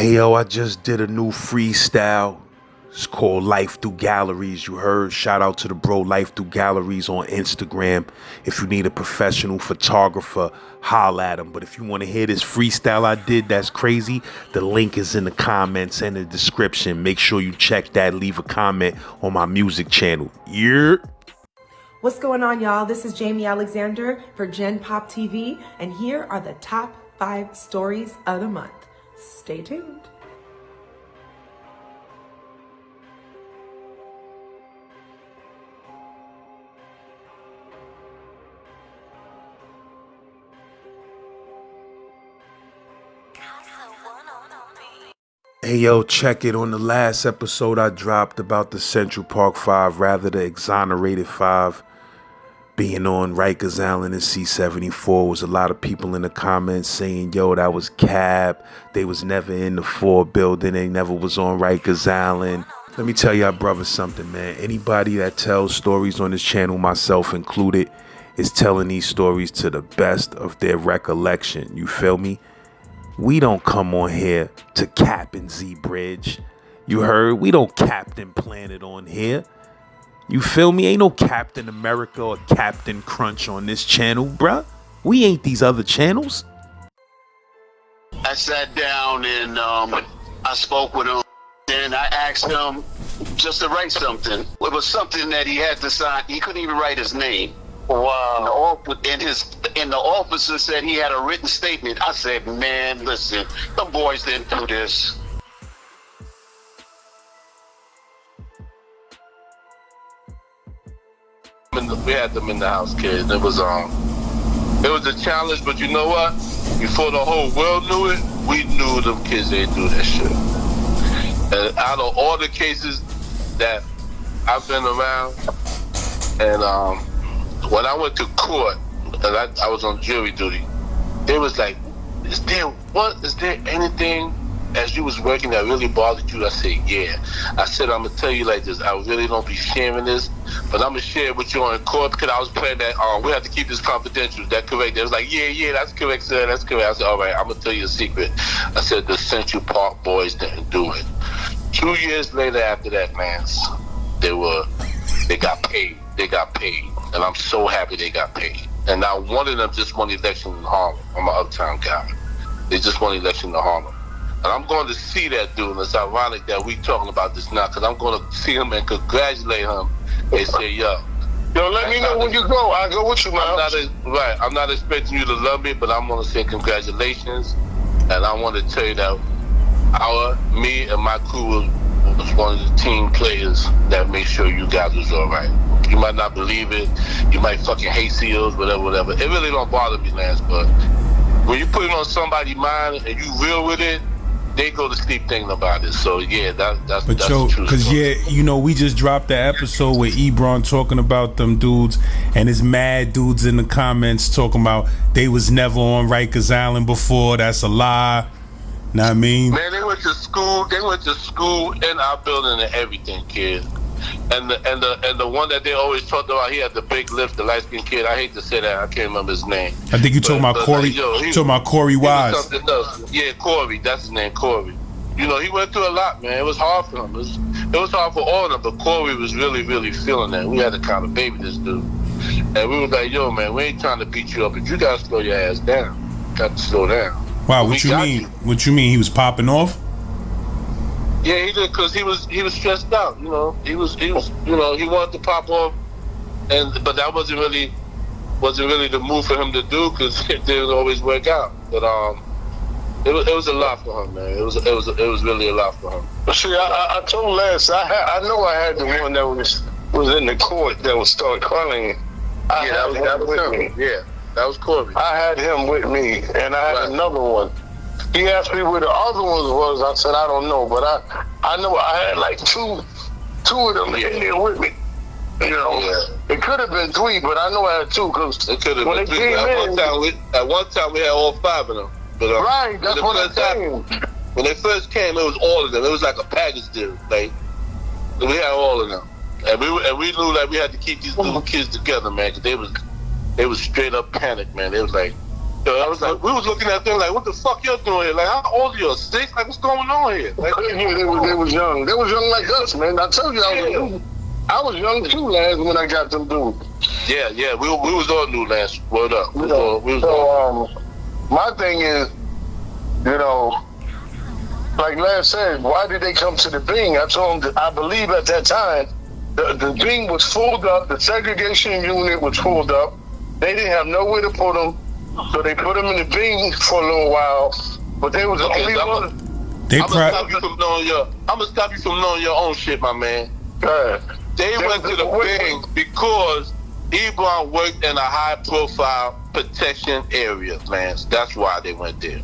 Hey yo, I just did a new freestyle. It's called Life Through Galleries. You heard? Shout out to the bro Life Through Galleries on Instagram. If you need a professional photographer, holla at him. But if you want to hear this freestyle I did that's crazy, the link is in the comments and the description. Make sure you check that. Leave a comment on my music channel. Yeah. What's going on, y'all? This is Jamie Alexander for Gen Pop TV, and here are the top 5 stories of the month. Stay tuned. Hey yo, check it. On the last episode I dropped about the Central Park 5, rather the exonerated 5, being on Rikers Island and C-74. Was a lot of people in the comments saying, yo, that was cap. They was never in the 4 building. They never was on Rikers Island. Let me tell y'all brothers something, man. Anybody that tells stories on this channel, myself included, is telling these stories to the best of their recollection. You feel me? We don't come on here to Captain Z Bridge. You heard? We don't Captain Planet on here. You feel me? Ain't no Captain America or Captain Crunch on this channel, bruh. We ain't these other channels. I sat down and I spoke with him. Then I asked him just to write something. It was something that he had to sign. He couldn't even write his name. Wow. And the officer said he had a written statement. I said, man, listen, the boys didn't do this. We had them in the house, kid. It was a challenge, but you know what? Before the whole world knew it, we knew them kids didn't do that shit. And out of all the cases that I've been around, and when I went to court, and I was on jury duty, it was like, is there anything as you was working that really bothered you? I said, yeah. I said, I'm gonna tell you like this, I really don't be sharing this, but I'm gonna share it with you on court because I was playing that, we have to keep this confidential. Is that correct? They was like, yeah, that's correct, sir, that's correct. I said, all right, I'm gonna tell you a secret. I said, the Central Park boys didn't do it. 2 years later after that, man, they got paid. They got paid. And I'm so happy they got paid. And now one of them just won the election in Harlem. I'm an uptown guy. They just won the election in Harlem. And I'm going to see that dude. And it's ironic that we talking about this now, because I'm going to see him and congratulate him and say, yo, let me know when you go. I'll go with you, man. I'm not expecting you to love me, but I'm going to say congratulations. And I want to tell you that me and my crew was one of the team players that made sure you guys was all right. You might not believe it. You might fucking hate SEALs, whatever. It really don't bother me, Lance, but when you put it on somebody's mind and you real with it, they go to sleep thinking about it. So yeah, that's the truth. Because we just dropped the episode with Ebron talking about them dudes, and his mad dudes in the comments talking about they was never on Rikers Island before. That's a lie. Know what I mean? Man, they went to school in our building and everything, kid. And the one that they always talked about, he had the big lift, the light skinned kid. I hate to say that, I can't remember his name. I think you talking about Corey. You talking about Corey Wise? Something else. Yeah, Corey. That's his name, Corey. He went through a lot, man. It was hard for him. It was hard for all of them, but Corey was really, really feeling that. We had to kind of baby this dude, and we were like, yo, man, we ain't trying to beat you up, but you gotta slow your ass down. Got to slow down. Wow, what you mean? What you mean? He was popping off? Yeah, he did, because he was stressed out. He wanted to pop off, but that wasn't really the move for him to do, because it didn't always work out. But it was a lot for him, man. It was really a lot for him. See, I told Lance, I know I had the one that was in the court that was start calling. That was him. Yeah, that was Corey. I had him with me, and I had another one. He asked me where the other ones was. I said, I don't know, but I know I had like two of them in there with me. It could have been 3, but I know I had 2, because it could have been 3. At one time we had all 5 of them. But, right, that's what I'm saying. When they first came, it was all of them. It was like a package deal. Like, we had all of them, and we knew that we had to keep these little kids together, man, because they was straight up panic, man. They was like, So I was like, we was looking at them like, what the fuck y'all doing here? Like, how old are you? 6? Like, what's going on here? Like, they was young. They was young like us, man. I told you I was young too last when I got them dudes. Yeah, we was all new last. Word up. My thing is, you know, like Lance said, why did they come to the Bing? I told him that I believe at that time the Bing was filled up, the segregation unit was filled up. They didn't have nowhere to put them, so they put them in the Bing for a little while. But they was the only one. I'm gonna stop you from knowing your own shit, my man. They went to the Bing because Ebron worked in a high-profile protection area, Lance. That's why they went there.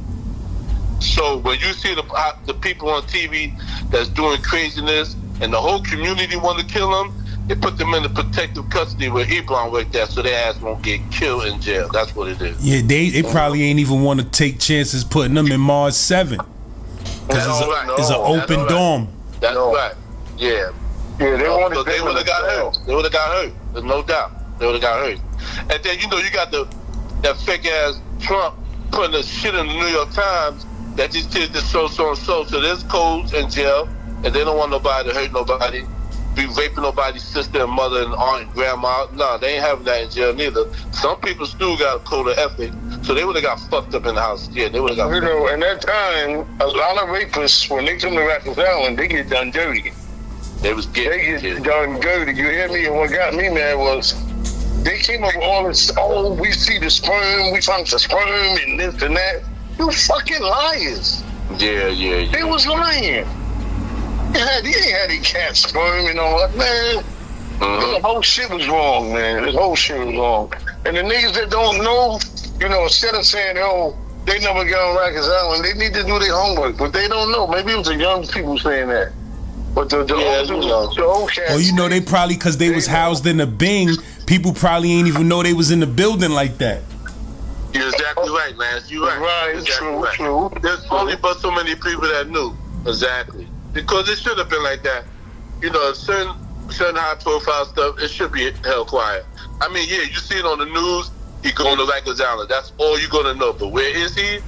So when you see the people on TV that's doing craziness and the whole community want to kill them, they put them in the protective custody where Ebron worked at so their ass won't get killed in jail. That's what it is. Yeah, they probably ain't even want to take chances putting them in Mars 7. Because it's an open dorm. That's right. Yeah. Yeah, they would have got hurt. They would have got hurt. There's no doubt. They would have got hurt. And then, you know, you got that fake-ass Trump putting the shit in the New York Times that these kids did so. So there's codes in jail, and they don't want nobody to hurt nobody, be raping nobody's sister and mother and aunt and grandma. No, they ain't having that in jail neither. Some people still got a code of ethic, so they would have got fucked up in the house. Yeah, they would have got You know, in that time, a lot of rapists, when they come to Rikers Island, they get done dirty. They get done dirty. You hear me? And what got me mad was they came up with all this, we see the sperm, we found the sperm and this and that. You fucking liars. Yeah. They was lying. He ain't had any cat sperm and all that, man. The whole shit was wrong, man. This whole shit was wrong. And the niggas that don't know, you know, instead of saying, they never got on Rikers Island, they need to do their homework. But they don't know. Maybe it was the young people saying that. But the old cats... Well, you know, they probably, because they was housed in the Bing, people probably ain't even know they was in the building like that. You're exactly right, Lance. You're right. Right, true. There's only but so many people that knew. Exactly. Because it should have been like that. You know, certain high-profile stuff, it should be held quiet. I mean, yeah, you see it on the news, he going to Rikers Island. That's all you're going to know. But where is he?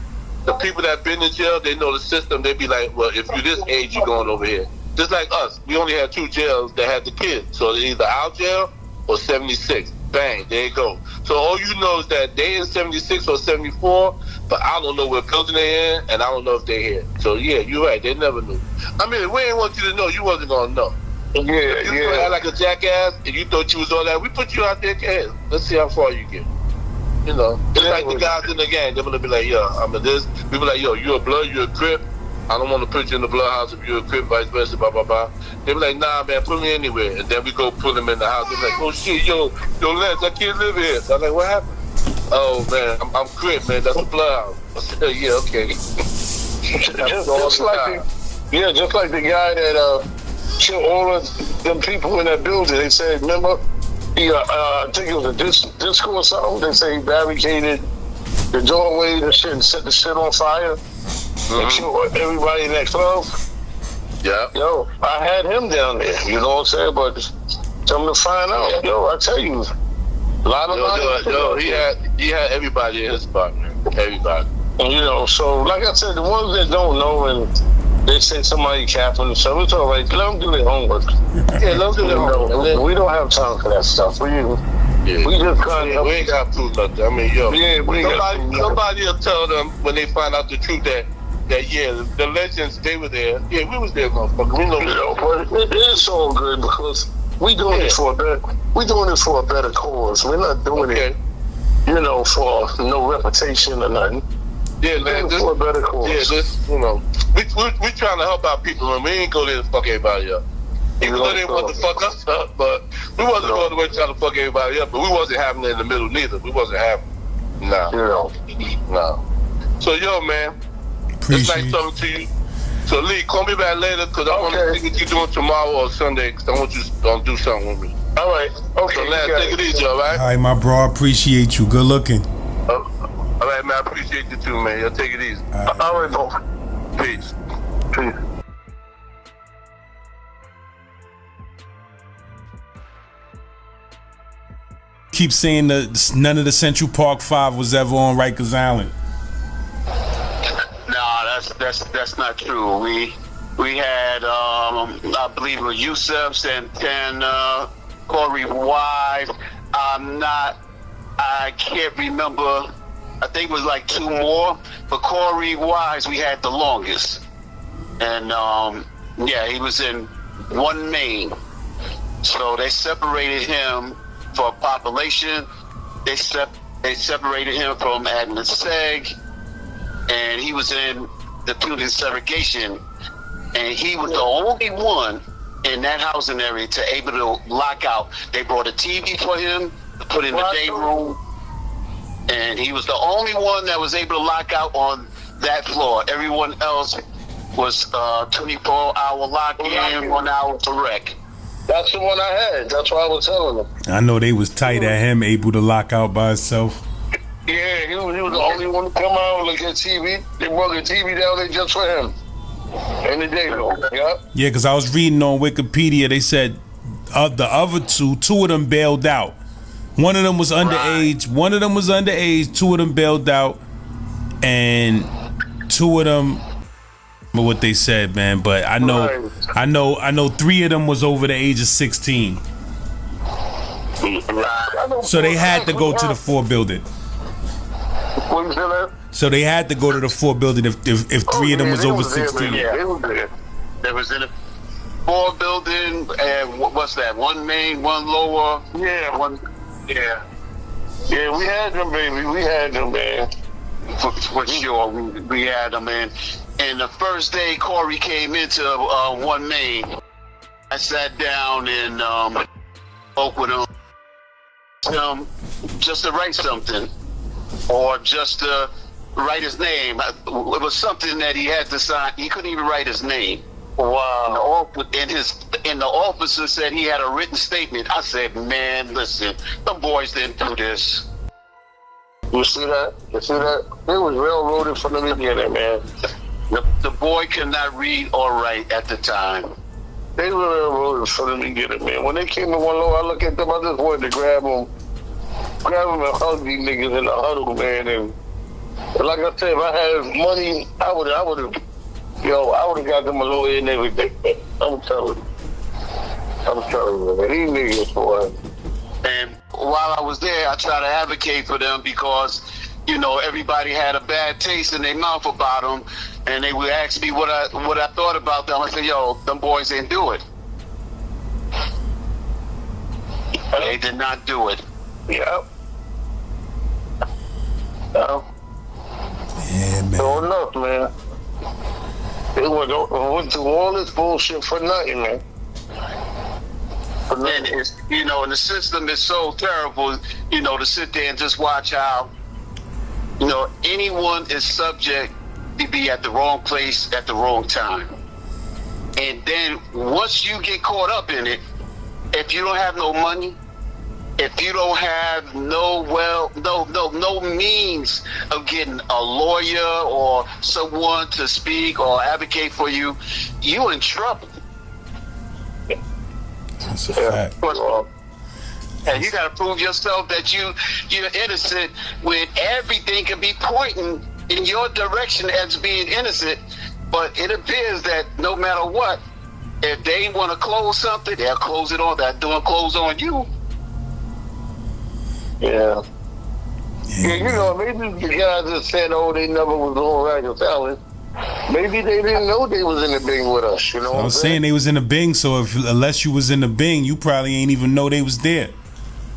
The people that been in jail, they know the system. They be like, well, if you're this age, you're going over here. Just like us. We only had 2 jails that had the kids. So they're either our jail or 76. Bang, there you go. So all you know is that they in 76 or 74, but I don't know what building they in, and I don't know if they here. So yeah, you're right. They never knew. I mean, if we ain't want you to know, you wasn't gonna know. Yeah. You act like a jackass, and you thought you was all that. We put you out there, kid. Let's see how far you get. You know, it's like the guys in the gang. They're gonna be like, yo, I'm a this. People like, yo, you a blood, you a crip. I don't want to put you in the blood house if you're a crip, vice versa, blah, blah, blah. They be like, nah, man, put me anywhere. And then we go put them in the house. They be like, oh, shit, yo, Lance, I can't live here. So I'm like, what happened? Oh, man, I'm crip, man. That's the blood house. I said, yeah, okay. just like the guy that killed all of them people in that building. They said, remember, he, I think it was a disco or something. They say he barricaded the doorway and shit and set the shit on fire. And killed everybody in that club. Yeah. Yo, I had him down there, you know what I'm saying? But come to find out, I tell you, a lot of he had everybody in his spot, man. Everybody. And, you know, so like I said, the ones that don't know and they say somebody capping, so it's all right. Let them do their homework. Yeah, let them do their homework. We don't have time for that stuff. We just can't. We ain't got to prove nothing. I mean, yo, somebody will tell them when they find out the truth that the legends, they were there. Yeah, we was there, motherfucker. We know. But it's all good because we doing it for a better cause. We're not doing it, you know, for no reputation or nothing. Yeah, man, for a better cause. Yeah, you know, we trying to help out people, and we ain't go there to fuck everybody up. Even though they want to fuck us up, but we wasn't going the way trying to fuck everybody up. But we wasn't having it in the middle neither. We wasn't having it. No. So yo, man. It's nice talking to you. So Lee, call me back later because I want to see what you're doing tomorrow or Sunday because I want you to do something with me. All right. Okay. So Lance, take it easy, all right? All right, my bro. I appreciate you. Good looking. All right, man. I appreciate you too, man. Y'all take it easy. All right, bro. Peace. keep saying that none of the Central Park Five was ever on Rikers Island. No, that's not true. We had I believe it was Yusuf Santana, Corey Wise. I can't remember. I think it was like 2 more. But Corey Wise, we had the longest. And yeah, he was in one main. So they separated him for population. They separated him from admin seg, and he was in the punitive segregation. And he was the only one in that housing area to able to lock out. They brought a TV for him to put in the day room, and he was the only one that was able to lock out on that floor. Everyone else was 24-hour lock-in, 1 hour for rec. That's the one I had. That's what I was telling them. I know they was tight at him, able to lock out by himself. Yeah, he was the only one to come out and look at TV. They brought the TV down there just for him. In the day room, yeah. Yeah, because I was reading on Wikipedia, they said the other two of them bailed out. One of them was underage. One of them was underage. 2 of them bailed out, and 2 of them. What they said, man. But I know 3 of them was over the age of 16. So they had to go to the 4 building. What you say that? So they had to go to the 4 building if 3 of them was over 16. Yeah, they was there. They was in a 4 building, and what's that? 1 main, 1 lower. Yeah, 1. Yeah. Yeah, we had them, baby. We had them, man. For sure, we had them, man. And the first day Corey came into 1 main, I sat down and spoke with him just to write something, or just to write his name. It was something that he had to sign. He couldn't even write his name. Wow. And the officer said he had a written statement. I said, man, listen, them boys didn't do this. You see that? You see that? It was railroaded from the beginning, man. The boy could not read or write at the time. They were railroaded from the beginning, man. When they came in 1 low, I looked at them. I just wanted to grab them and hug these niggas in the huddle, man. And like I said, if I had money, I would have got them a lawyer and everything. I'm telling you, man. These niggas, boy. And while I was there, I tried to advocate for them because, you know, everybody had a bad taste in their mouth about them, and they would ask me what I thought about them. I said, yo, them boys didn't do it. They did not do it. Yep. No. Yeah, man. So enough, man. They went through all this bullshit for nothing, man. And it's, you know, and the system is so terrible, you know, to sit there and just watch how, you know, anyone is subject to be at the wrong place at the wrong time. And then once you get caught up in it, if you don't have no money, if you don't have no means of getting a lawyer or someone to speak or advocate for you, you're in trouble. That's a fact. And you got to prove yourself that you're innocent when everything can be pointing in your direction as being innocent. But it appears that no matter what, if they want to close something, they'll close it on. They're doing close on you. Yeah. Yeah, you know, maybe the guys that said, oh, they never was on Rikers Island. Maybe they didn't know they was in the Bing with us, you know what I was saying they was in the Bing, so unless you was in the Bing, you probably ain't even know they was there.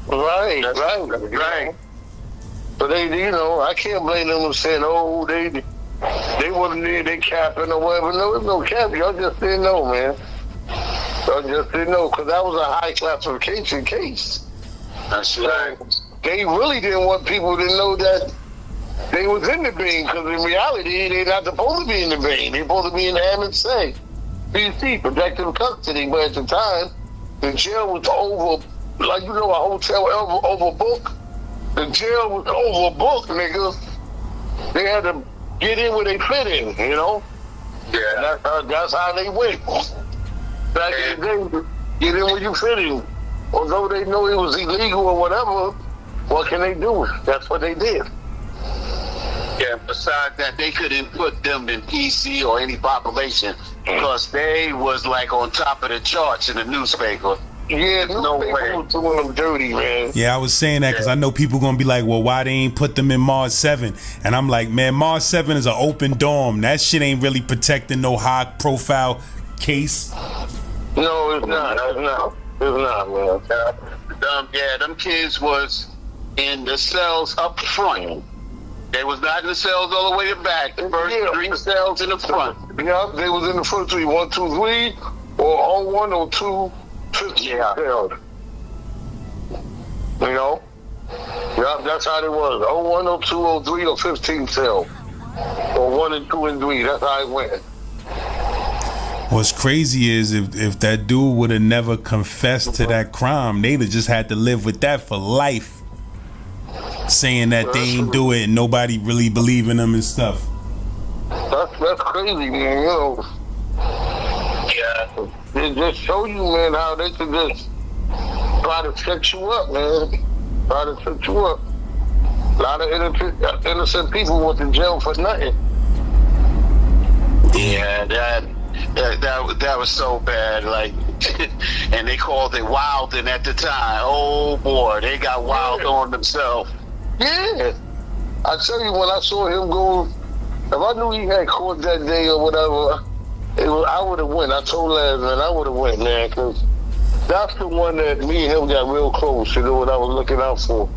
Right. But they, you know, I can't blame them for saying, oh, they wasn't there, they capping or whatever. No, there's no cap. Y'all just didn't know, man. Y'all just didn't know, because that was a high classification case. That's right. They really didn't want people to know that they was in the Bing, because in reality, they're not supposed to be in the Bing. They're supposed to be in the Hammond Say. PC, protective custody. But at the time, the jail was over, like, you know, a hotel overbooked. The jail was overbooked, niggas. They had to get in where they fit in, you know? Yeah. That's how they went. Back in the day, get in where you fit in. Although they know it was illegal or whatever, what can they do? That's what they did. Yeah, besides that, they couldn't put them in PC or any population because they was like on top of the charts in the newspaper. Yeah, no way. Was doing them dirty, man. Yeah, I was saying that because I know people gonna be like, well, why they ain't put them in Mars 7? And I'm like, man, Mars 7 is an open dorm. That shit ain't really protecting no high profile case. No, it's not. It's not, man. Yeah, them kids was in the cells up front. They was not in the cells all the way to the back. The first 3 cells in the front. Yeah, they was in the first 3, 1, 2, 3, or 01 or 2, 15 cells. You know? Yeah, that's how it was. 01, 02, 03, or 15 cells. Or 1 and 2 and 3. That's how it went. What's crazy is if that dude would have never confessed to that crime, they'd have just had to live with that for life. Saying that they ain't do it and nobody really believing them and stuff. That's crazy, man. You know. Yeah. It just show you, man, how they could just try to set you up, man. Try to set you up. A lot of innocent people went to jail for nothing. Yeah, that was so bad. Like, and they called it wilding at the time. Oh boy, they got wild on themselves. Yeah. I tell you, when I saw him go, if I knew he had court that day or whatever, I would have went. I told Laz, man, I would have went, man, because that's the one that me and him got real close, you know, what I was looking out for.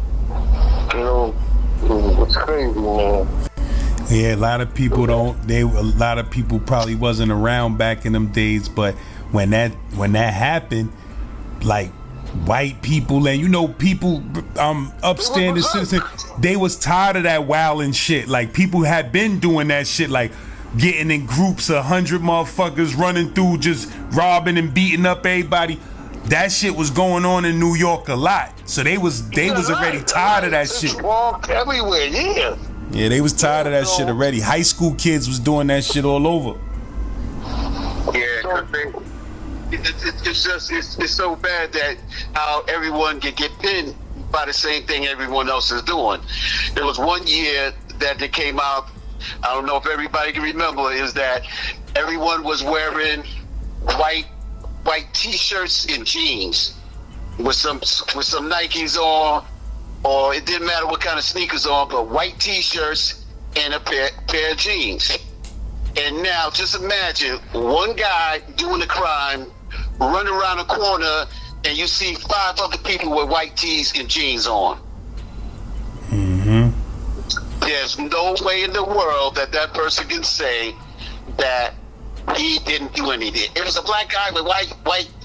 You know, it's crazy, man. Yeah, a lot of people a lot of people probably wasn't around back in them days, but when that happened, like white people and people upstanding citizens, they was tired of that wilding shit. Like people had been doing that shit, like getting in groups of 100 motherfuckers running through, just robbing and beating up everybody. That shit was going on in New York a lot. So they was already tired of that shit. Walk everywhere, yeah. Yeah, they was tired of that shit already. High school kids was doing that shit all over. Yeah, it's so bad that how everyone can get pinned by the same thing everyone else is doing. There was one year that they came out, I don't know if everybody can remember, is that everyone was wearing white t-shirts and jeans with some Nikes on, or it didn't matter what kind of sneakers on, but white t-shirts and a pair of jeans. And now just imagine one guy doing the crime, run around a corner, and you see 5 other people with white tees and jeans on. Mm-hmm. There's no way in the world that person can say that he didn't do anything. It was a black guy with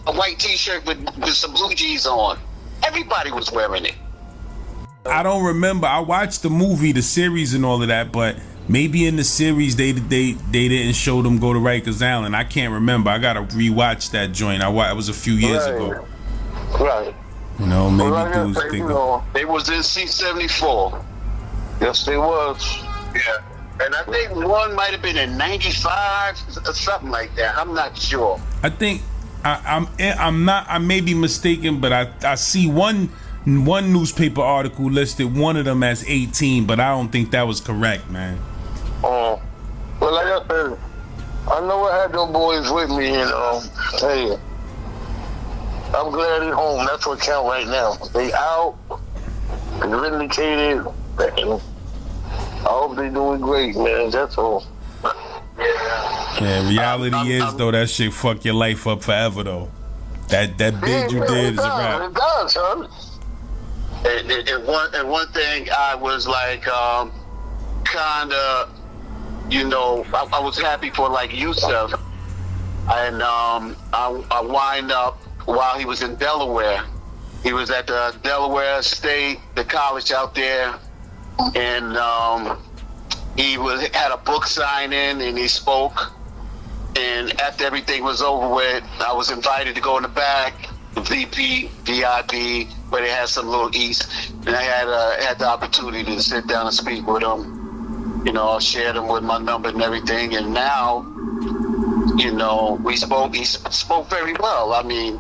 a white t-shirt with some blue jeans on. Everybody was wearing it. I don't remember. I watched the movie, the series, and all of that, but maybe in the series they didn't show them go to Rikers Island. I can't remember. I gotta rewatch that joint. It was a few years ago. Right. You know, maybe dudes think they was in C-74. Yes, they was. Yeah. And I think one might have been in 95 or something like that. I'm not sure. I think I may be mistaken, but I see one newspaper article listed one of them as 18, but I don't think that was correct, man. Well, like I said, I know I had those boys with me, you know. Hey, I'm glad they're home. That's what counts right now. They out, and vindicated, and I hope they doing great, man. That's all. Yeah, reality is though that shit fuck your life up forever though. That bid you did is a wrap. It does, son. And one thing I was like, kind of, you know, I was happy for like Yusuf, and I wind up while he was in Delaware. He was at the Delaware State, the college out there, and he had a book signing and he spoke. And after everything was over with, I was invited to go in the back, the VIP, where they had some little eats, and I had the opportunity to sit down and speak with him. You know, I shared him with my number and everything, and now, you know, we spoke. He spoke very well. I mean,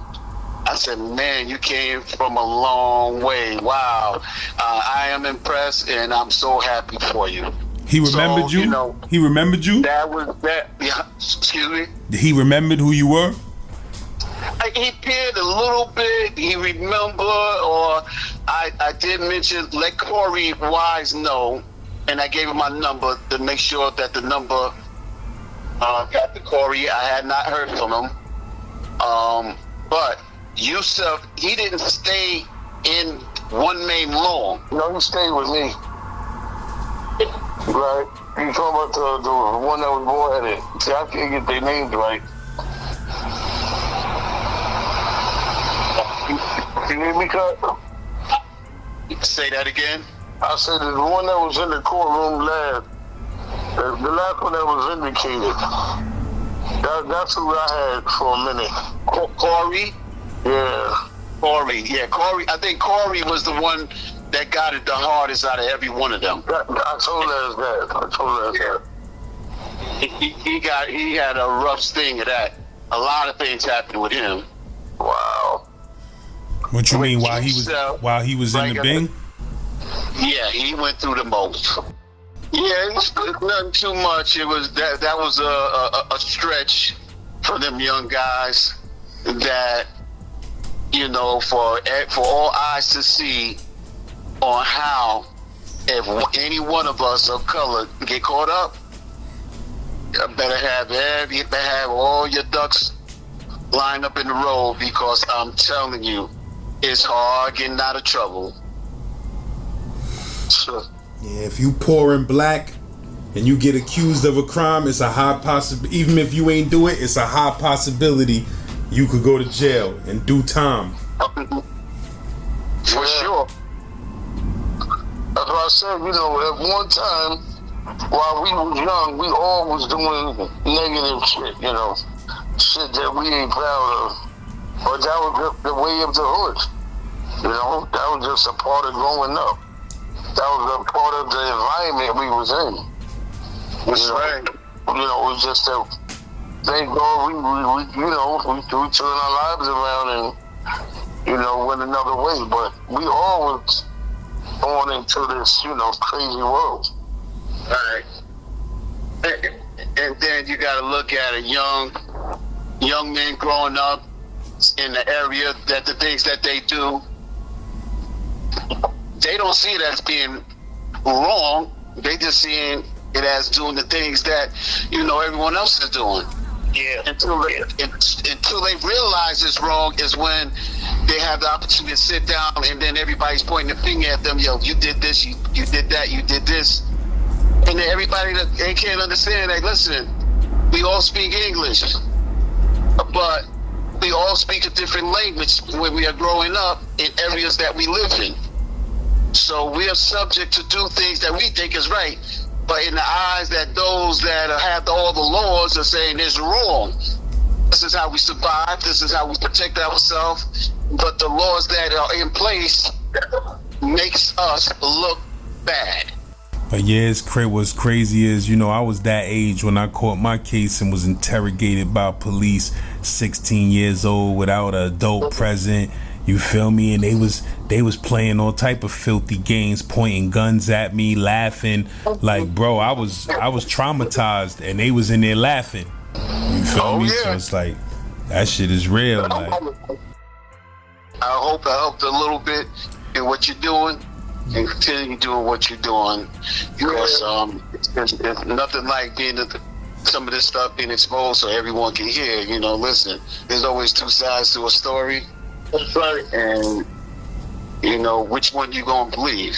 I said, man, you came from a long way. Wow. I am impressed, and I'm so happy for you. He remembered you? He remembered you? That was that. Yeah, excuse me? He remembered who you were? He did a little bit. He remembered, or I did mention, let Corey Wise know, and I gave him my number to make sure that the number got to Corey. I had not heard from him. But Yusuf, he didn't stay in one main long. No, he stayed with me. Right. You talking about the one that was bullheaded. See, I can't get their names right. You hear me, Cut? Say that again? I said the one that was in the courtroom last, the last one that was indicated. That's who I had for a minute. Corey? Yeah. Corey. Yeah, Corey. I think Corey was the one that got it the hardest out of every one of them. I told her that. He had a rough sting of that. A lot of things happened with him. Wow. What you mean while he was in the Bing? Yeah, he went through the most. Yeah, it's nothing too much. It was that was a stretch for them young guys that, you know, for all eyes to see on how if any one of us of color get caught up, you better have all your ducks lined up in the row, because I'm telling you, it's hard getting out of trouble. Sure. Yeah, if you poor and black and you get accused of a crime, it's a high possibility. Even if you ain't do it, it's a high possibility you could go to jail and do time. For sure. That's what I said. You know, at one time, while we was young, we all was doing negative shit. You know, shit that we ain't proud of. But that was just the way of the hood. You know, that was just a part of growing up. That was a part of the environment we was in. That's right. You know, it was just that, thank God we turn our lives around and, you know, went another way. But we all was born into this, you know, crazy world. All right. And then you got to look at a young men growing up in the area, that the things that they do, they don't see it as being wrong. They just seeing it as doing the things that, you know, everyone else is doing. Yeah. Until they realize it's wrong is when they have the opportunity to sit down, and then everybody's pointing the finger at them. Yo, you did this, you did that, you did this. And then everybody that they can't understand, like, listen, we all speak English, but we all speak a different language when we are growing up in areas that we live in. So we are subject to do things that we think is right, but in the eyes that those that have all the laws are saying is wrong. This is how we survive. This is how we protect ourselves. But the laws that are in place makes us look bad. But yeah, what's crazy is, you know, I was that age when I caught my case and was interrogated by police, 16 years old, without an adult present. You feel me? And they was playing all type of filthy games, pointing guns at me, laughing. Like, bro, I was traumatized, and they was in there laughing. You feel me? Yeah. So it's like, that shit is real. Like, I hope I helped a little bit in what you're doing, and continue doing what you're doing, because it's nothing like some of this stuff being exposed so everyone can hear. You know, listen, there's always two sides to a story. That's right. And, you know, which one you gonna believe?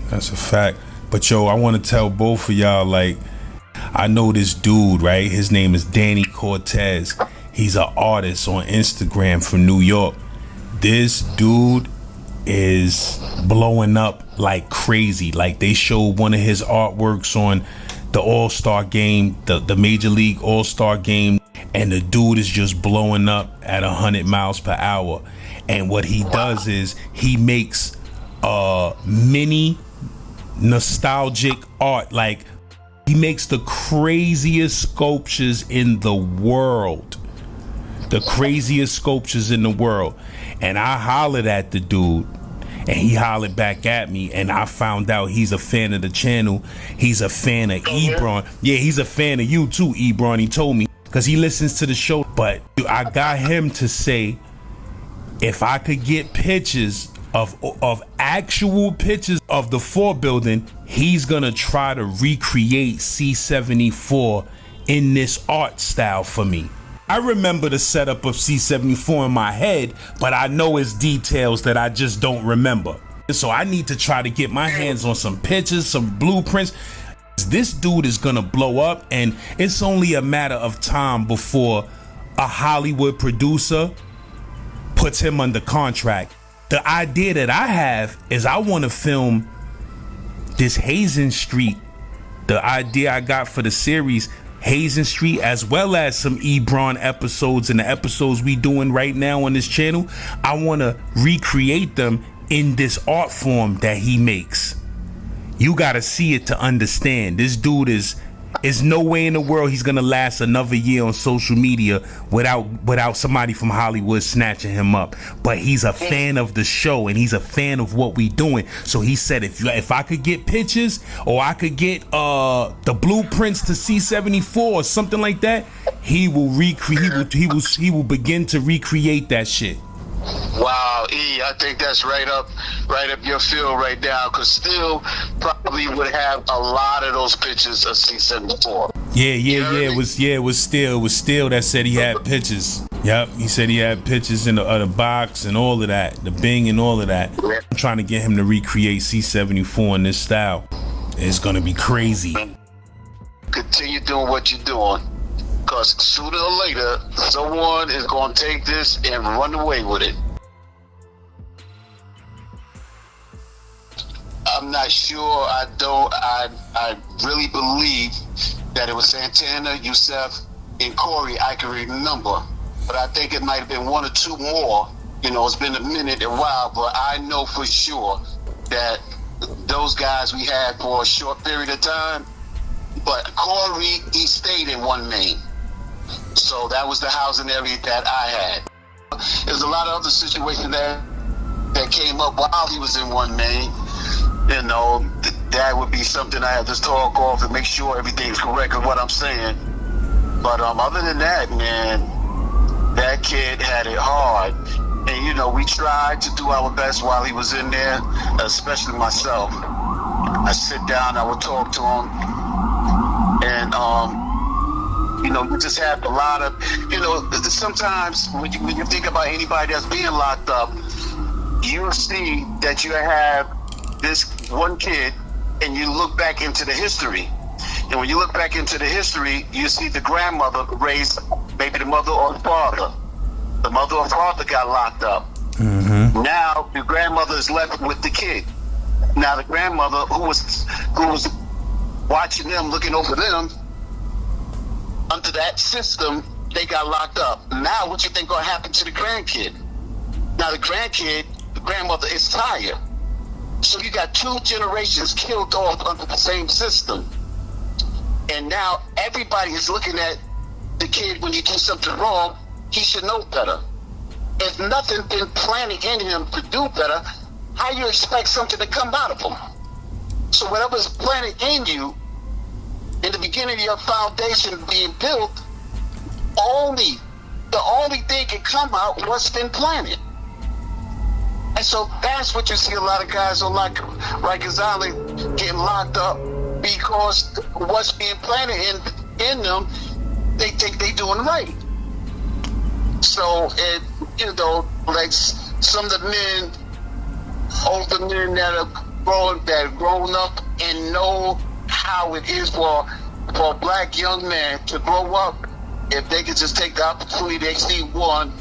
that's a fact. But yo, I want to tell both of y'all, like, I know this dude, right? His name is Danny Cortez. He's an artist on Instagram from New York. This dude is blowing up like crazy. Like, they showed one of his artworks on the All-Star game, the Major League All-Star game, and the dude is just blowing up at 100 miles per hour. And what he does is he makes mini nostalgic art. Like, he makes the craziest sculptures in the world. the craziest sculptures in the world. And I hollered at the dude, and he hollered back at me, and I found out he's a fan of the channel. He's a fan of Ebron. Yeah, he's a fan of you too, Ebron. He told me, because he listens to the show. But I got him to say, if I could get pictures of actual pictures of the 4 building, he's gonna try to recreate C-74 in this art style for me. I remember the setup of C-74 in my head, but I know it's details that I just don't remember. So I need to try to get my hands on some pictures, some blueprints. This dude is gonna blow up, and it's only a matter of time before a Hollywood producer puts him under contract. The idea that I have is I want to film this Hazen Street. The idea I got for the series Hazen Street, as well as some Ebron episodes and the episodes we doing right now on this channel. I want to recreate them in this art form that he makes. You got to see it to understand. This dude is no way in the world he's gonna last another year on social media without somebody from Hollywood snatching him up. But he's a fan of the show, and he's a fan of what we doing. So he said, if I could get pictures, or I could get the blueprints to C-74 or something like that, he will begin to recreate that shit. Wow, E, I think that's right up your field right now, because still probably would have a lot of those pictures of C-74. Yeah. It was still that said he had pictures. Yep, he said he had pictures in the box and all of that, the Bing and all of that. I'm trying to get him to recreate C-74 in this style. It's gonna be crazy. Continue doing what you're doing, because sooner or later, someone is going to take this and run away with it. I'm not sure. I really believe that it was Santana, Yusef, and Corey. I can remember, but I think it might have been 1 or 2 more. You know, it's been a minute, a while, but I know for sure that those guys we had for a short period of time. But Corey, he stayed in one main. So that was the housing area that I had. There's a lot of other situations that came up while he was in one main. You know, that would be something I have to talk off and make sure everything's correct with what I'm saying. But other than that, man, that kid had it hard. And, you know, we tried to do our best while he was in there, especially myself. I sit down, I would talk to him. And, you know, you just have a lot of, you know, sometimes when you think about anybody that's being locked up, you'll see that you have this one kid, and you look back into the history. And when you look back into the history, you see the grandmother raised maybe the mother or the father. The mother or father got locked up. Mm-hmm. Now the grandmother is left with the kid. Now the grandmother who was watching them, looking over them, under that system, they got locked up. Now what you think gonna happen to the grandkid? Now the grandmother is tired. So you got 2 generations killed off under the same system. And now everybody is looking at the kid when he does something wrong, he should know better. If nothing been planted in him to do better, how you expect something to come out of him? So whatever's planted in you, in the beginning of your foundation being built, the only thing can come out what's been planted. And so that's what you see a lot of guys on like Rikers Island getting locked up, because what's being planted in them, they think they doing right. So, you know, like some of the men, older men that have grown up and know how it is for a black young man to grow up, if they could just take the opportunity they see one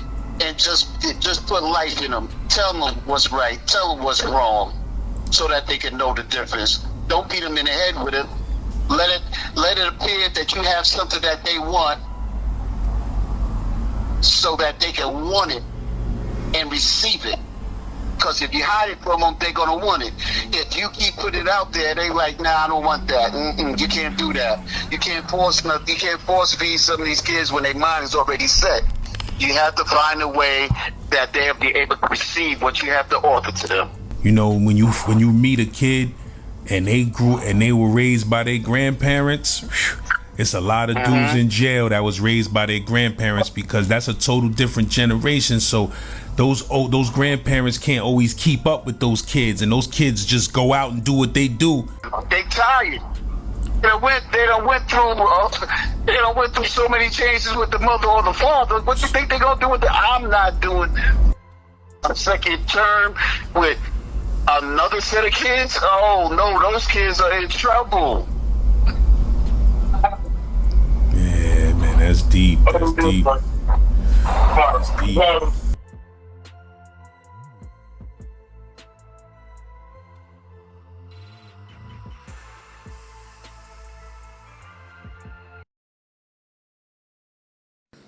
and just put life in them, tell them what's right, tell them what's wrong, so that they can know the difference. Don't beat them in the head with it. Let it appear that you have something that they want, so that they can want it and receive it. Because if you hide it from them, they're gonna want it. If you keep putting it out there, they like, nah, I don't want that. You can't do that. You can't force nothing. You can't force feed some of these kids when their mind is already set. You have to find a way that they'll be able to receive what you have to offer to them. You know, when you meet a kid and they were raised by their grandparents, it's a lot of dudes in jail that was raised by their grandparents, because that's a total different generation. So those grandparents can't always keep up with those kids, and those kids just go out and do what they do. They tired. They done went through so many changes with the mother or the father. What you think they gonna do with the? I'm not doing a second term with another set of kids. Oh no, those kids are in trouble. Yeah, man, that's deep. That's deep. That's deep.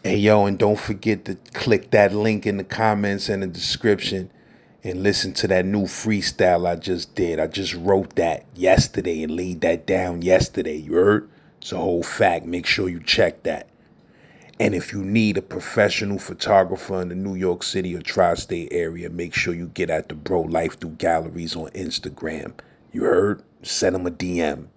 Hey, yo, and don't forget to click that link in the comments and the description and listen to that new freestyle I just did. I just wrote that yesterday and laid that down yesterday. You heard? It's a whole fact. Make sure you check that. And if you need a professional photographer in the New York City or tri-state area, make sure you get at the Bro Life Through Galleries on Instagram. You heard? Send them a DM.